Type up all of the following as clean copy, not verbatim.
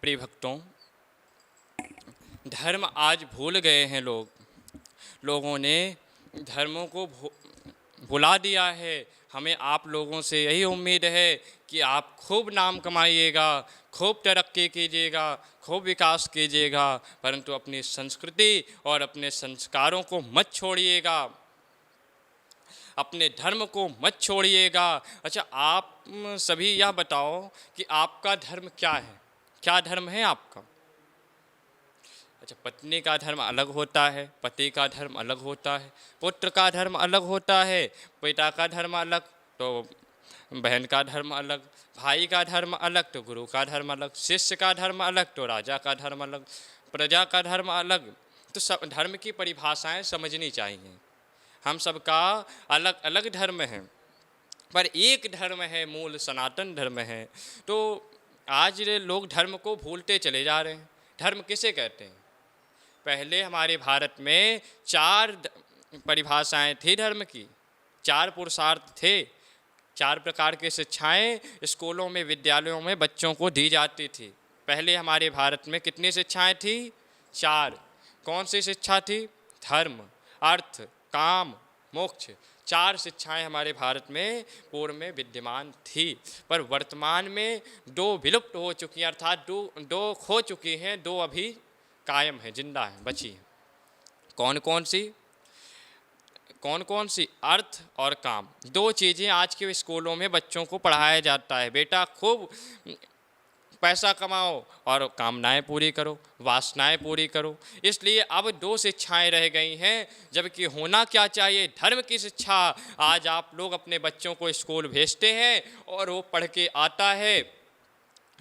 प्रिय भक्तों, धर्म आज भूल गए हैं लोग। लोगों ने धर्मों को भुला दिया है। हमें आप लोगों से यही उम्मीद है कि आप खूब नाम कमाइएगा, खूब तरक्की कीजिएगा, खूब विकास कीजिएगा, परंतु अपनी संस्कृति और अपने संस्कारों को मत छोड़िएगा, अपने धर्म को मत छोड़िएगा। अच्छा, आप सभी यह बताओ कि आपका धर्म क्या है? क्या धर्म है आपका? अच्छा, पत्नी का धर्म अलग होता है, पति का धर्म अलग होता है, पुत्र का धर्म अलग होता है, पिता का धर्म अलग, तो बहन का धर्म अलग, भाई का धर्म अलग तो गुरु का धर्म अलग, शिष्य का धर्म अलग तो राजा का धर्म अलग, प्रजा का धर्म अलग। तो सब धर्म की परिभाषाएं समझनी चाहिए। हम सबका अलग अलग धर्म है, पर एक धर्म है, मूल सनातन धर्म है। तो आज लोग धर्म को भूलते चले जा रहे हैं। धर्म किसे कहते हैं? पहले हमारे भारत में 4 परिभाषाएं थी धर्म की, 4 पुरुषार्थ थे, 4 प्रकार की शिक्षाएं स्कूलों में, विद्यालयों में बच्चों को दी जाती थी। पहले हमारे भारत में कितनी शिक्षाएं थी? 4। कौन सी शिक्षा थी? धर्म, अर्थ, काम, मोक्ष। 4 शिक्षाएं हमारे भारत में पूर्व में विद्यमान थी, पर वर्तमान में 2 विलुप्त हो चुकी हैं, अर्थात 2 खो चुकी हैं, 2 अभी कायम है, जिंदा है, बची है। कौन कौन सी? अर्थ और काम। 2 चीज़ें आज के स्कूलों में बच्चों को पढ़ाया जाता है। बेटा खूब पैसा कमाओ और कामनाएं पूरी करो, वासनाएं पूरी करो। इसलिए अब 2 शिक्षाएं रह गई हैं, जबकि होना क्या चाहिए? धर्म की शिक्षा। आज आप लोग अपने बच्चों को स्कूल भेजते हैं और वो पढ़ के आता है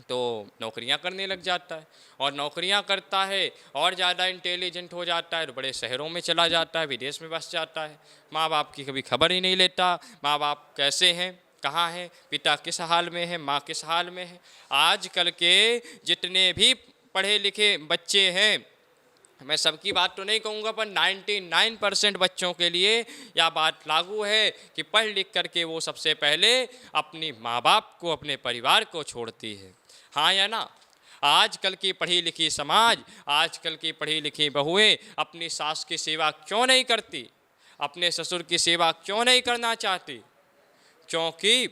तो नौकरियां करने लग जाता है, और नौकरियां करता है और ज़्यादा इंटेलिजेंट हो जाता है तो बड़े शहरों में चला जाता है, विदेश में बस जाता है। माँ बाप की कभी खबर ही नहीं लेता, माँ बाप कैसे हैं, कहाँ हैं, पिता किस हाल में है, माँ किस हाल में है। आजकल के जितने भी पढ़े लिखे बच्चे हैं, मैं सबकी बात तो नहीं कहूँगा, पर 99% बच्चों के लिए यह बात लागू है कि पढ़ लिख करके वो सबसे पहले अपनी माँ बाप को, अपने परिवार को छोड़ती है। हाँ या ना? आजकल की पढ़ी लिखी समाज, आजकल की पढ़ी लिखी बहुएं अपनी सास की सेवा क्यों नहीं करती? अपने ससुर की सेवा क्यों नहीं करना चाहती? क्योंकि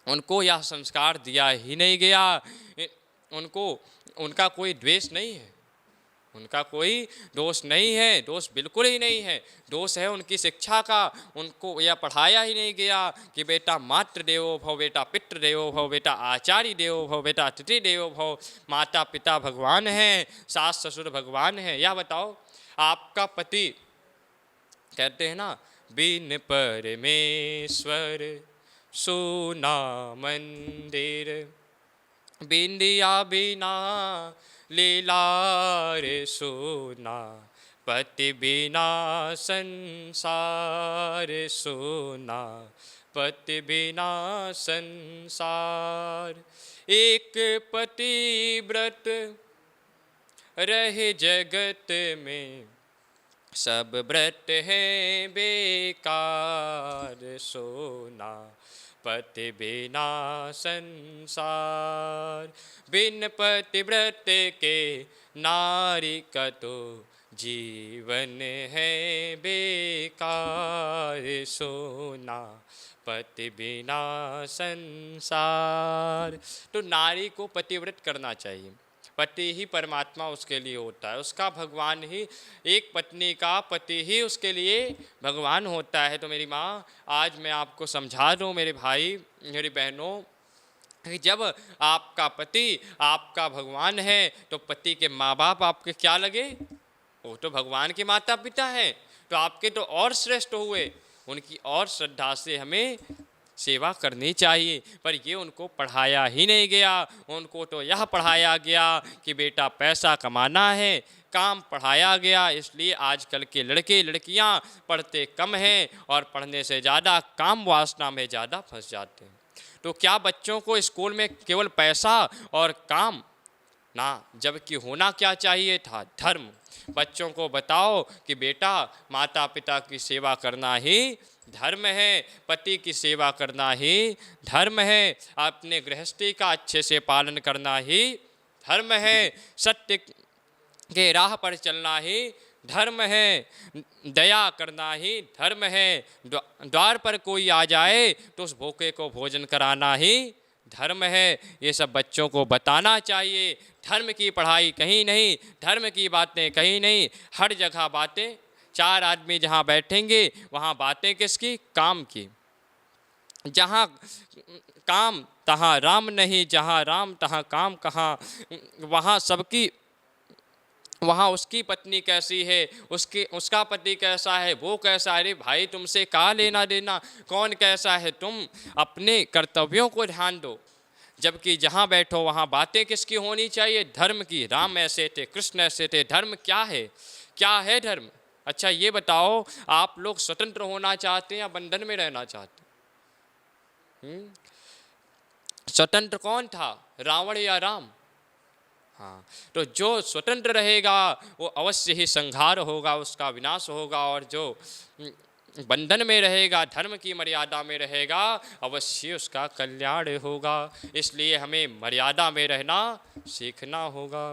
उनको यह संस्कार दिया ही नहीं गया। उनको उनका कोई द्वेष नहीं है, उनका कोई दोष नहीं है, दोष बिल्कुल ही नहीं है। दोष है उनकी शिक्षा का। उनको यह पढ़ाया ही नहीं गया कि बेटा मातृ देवो भव, बेटा पितृ देवो भव, बेटा आचार्य देवो भव, बेटा अतिथि देवो भव। माता पिता भगवान हैं, सास ससुर भगवान हैं। यह बताओ, आपका पति, कहते हैं ना, बिन परमेश्वर सोना मंदिर, बिंदिया बिना लीलार सोना, पति बिना संसार सोना, पति बिना संसार। एक पतिव्रत रहे जगत में, सब व्रत है बेकार सोना, पति बिना संसार। बिन पतिव्रत के नारी का तो जीवन है बेकार सोना, पति बिना संसार। तो नारी को पतिव्रत करना चाहिए। पति ही परमात्मा उसके लिए होता है, उसका भगवान ही, एक पत्नी का पति ही उसके लिए भगवान होता है। तो मेरी माँ, आज मैं आपको समझा दूँ, मेरे भाई मेरी बहनों, कि जब आपका पति आपका भगवान है तो पति के माँ बाप आपके क्या लगे? वो तो भगवान के माता पिता हैं, तो आपके तो और श्रेष्ठ हुए। उनकी और श्रद्धा से हमें सेवा करनी चाहिए, पर ये उनको पढ़ाया ही नहीं गया। उनको तो यह पढ़ाया गया कि बेटा पैसा कमाना है, काम पढ़ाया गया। इसलिए आजकल के लड़के लड़कियां पढ़ते कम हैं और पढ़ने से ज़्यादा काम वासना में ज़्यादा फंस जाते हैं। तो क्या बच्चों को स्कूल में केवल पैसा और काम ना, जबकि होना क्या चाहिए था? धर्म। बच्चों को बताओ कि बेटा माता पिता की सेवा करना ही धर्म है, पति की सेवा करना ही धर्म है, अपने गृहस्थी का अच्छे से पालन करना ही धर्म है, सत्य के राह पर चलना ही धर्म है, दया करना ही धर्म है, द्वार पर कोई आ जाए तो उस भूखे को भोजन कराना ही धर्म है। ये सब बच्चों को बताना चाहिए। धर्म की पढ़ाई कहीं नहीं, धर्म की बातें कहीं नहीं, हर जगह बातें। चार आदमी जहाँ बैठेंगे वहाँ बातें किसकी? काम की। जहाँ काम तहाँ राम नहीं, जहाँ राम तहाँ काम कहाँ। वहाँ उसकी पत्नी कैसी है, उसका पति कैसा है, वो कैसा है। अरे भाई तुमसे क्या लेना देना, कौन कैसा है, तुम अपने कर्तव्यों को ध्यान दो। जबकि जहाँ बैठो वहाँ बातें किसकी होनी चाहिए? धर्म की। राम ऐसे थे, कृष्ण ऐसे थे। धर्म क्या है? क्या है धर्म? अच्छा ये बताओ, आप लोग स्वतंत्र होना चाहते हैं या बंधन में रहना चाहते हैं? स्वतंत्र कौन था, रावण या राम? हाँ, तो जो स्वतंत्र रहेगा वो अवश्य ही संहार होगा, उसका विनाश होगा। और जो बंधन में रहेगा, धर्म की मर्यादा में रहेगा, अवश्य उसका कल्याण होगा। इसलिए हमें मर्यादा में रहना सीखना होगा।